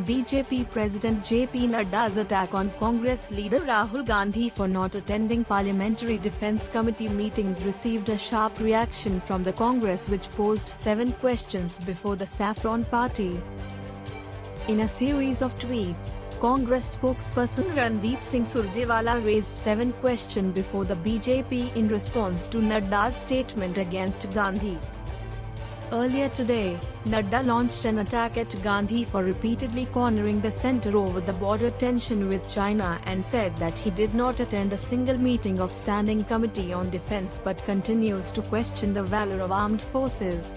BJP President JP Nadda's attack on Congress leader Rahul Gandhi for not attending Parliamentary Defence Committee meetings received a sharp reaction from the Congress, which posed 7 questions before the Saffron Party. In a series of tweets, Congress spokesperson Randeep Singh Surjewala raised 7 questions before the BJP in response to Nadda's statement against Gandhi. Earlier today, Nadda launched an attack at Gandhi for repeatedly cornering the centre over the border tension with China and said that he did not attend a single meeting of Standing Committee on Defence but continues to question the valour of armed forces.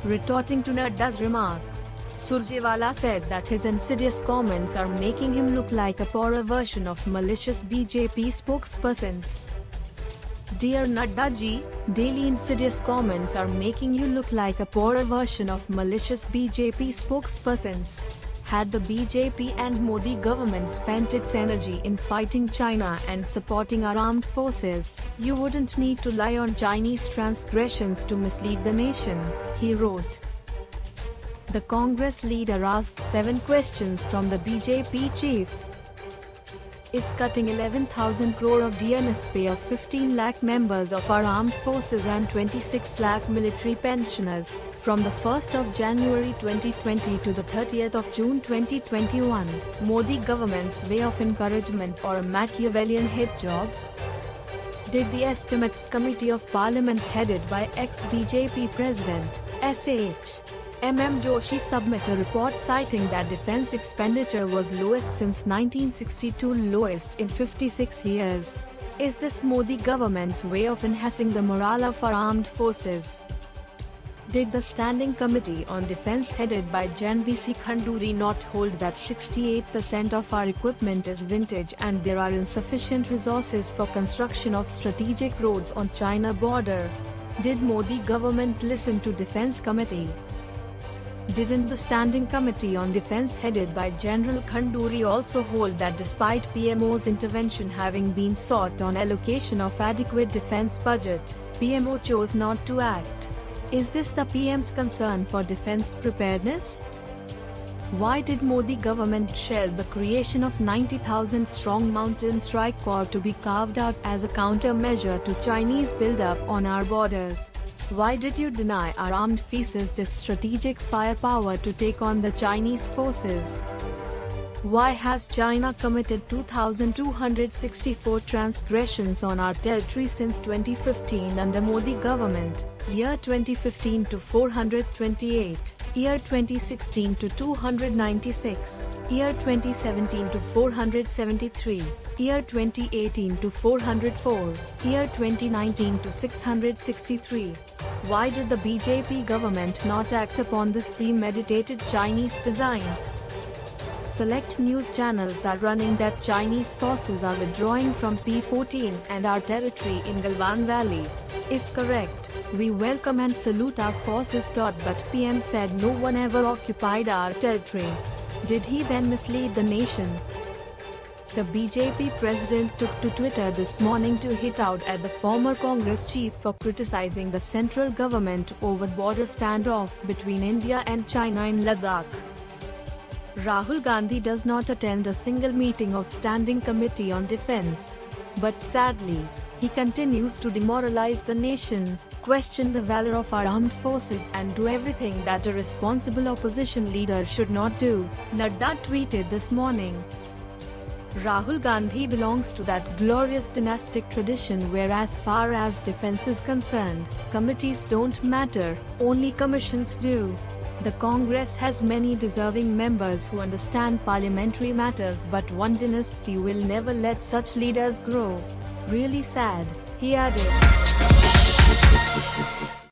Retorting to Nadda's remarks, Surjewala said that his insidious comments are making him look like a poorer version of malicious BJP spokespersons. Dear Nadda ji, daily insidious comments are making you look like a poorer version of malicious BJP spokespersons. Had the BJP and Modi government spent its energy in fighting China and supporting our armed forces, you wouldn't need to lie on Chinese transgressions to mislead the nation, he wrote. The Congress leader asked 7 questions from the BJP chief. Is cutting 11,000 crore of DNS pay of 15 lakh members of our armed forces and 26 lakh military pensioners, from the 1st of January 2020 to the 30th of June 2021, Modi government's way of encouragement or a Machiavellian hit job? Did the Estimates Committee of Parliament headed by ex-BJP President, S.H. M.M. Joshi submit a report citing that defence expenditure was lowest since 1962, lowest in 56 years. Is this Modi government's way of enhancing the morale of our armed forces? Did the Standing Committee on Defence headed by Jan B.C. Khanduri not hold that 68% of our equipment is vintage and there are insufficient resources for construction of strategic roads on China border? Did Modi government listen to Defence Committee? Didn't the Standing Committee on Defence headed by General Khanduri also hold that despite PMO's intervention having been sought on allocation of adequate defence budget, PMO chose not to act? Is this the PM's concern for defence preparedness? Why did Modi government shelve the creation of 90,000 strong Mountain Strike Corps to be carved out as a countermeasure to Chinese build-up on our borders? Why did you deny our armed forces this strategic firepower to take on the Chinese forces? Why has China committed 2,264 transgressions on our territory since 2015 under Modi government, year 2015 to 428, year 2016 to 296, year 2017 to 473, year 2018 to 404, year 2019 to 663? Why did the BJP government not act upon this premeditated Chinese design? Select news channels are running that Chinese forces are withdrawing from P14 and our territory in Galwan Valley. If correct, we welcome and salute our forces. But PM said no one ever occupied our territory. Did he then mislead the nation? The BJP president took to Twitter this morning to hit out at the former Congress chief for criticizing the central government over border standoff between India and China in Ladakh. Rahul Gandhi does not attend a single meeting of Standing Committee on Defence. But sadly, he continues to demoralize the nation, question the valour of our armed forces and do everything that a responsible opposition leader should not do, Nadda tweeted this morning. Rahul Gandhi belongs to that glorious dynastic tradition where as far as defence is concerned, committees don't matter, only commissions do. The Congress has many deserving members who understand parliamentary matters, but one dynasty will never let such leaders grow. Really sad, he added.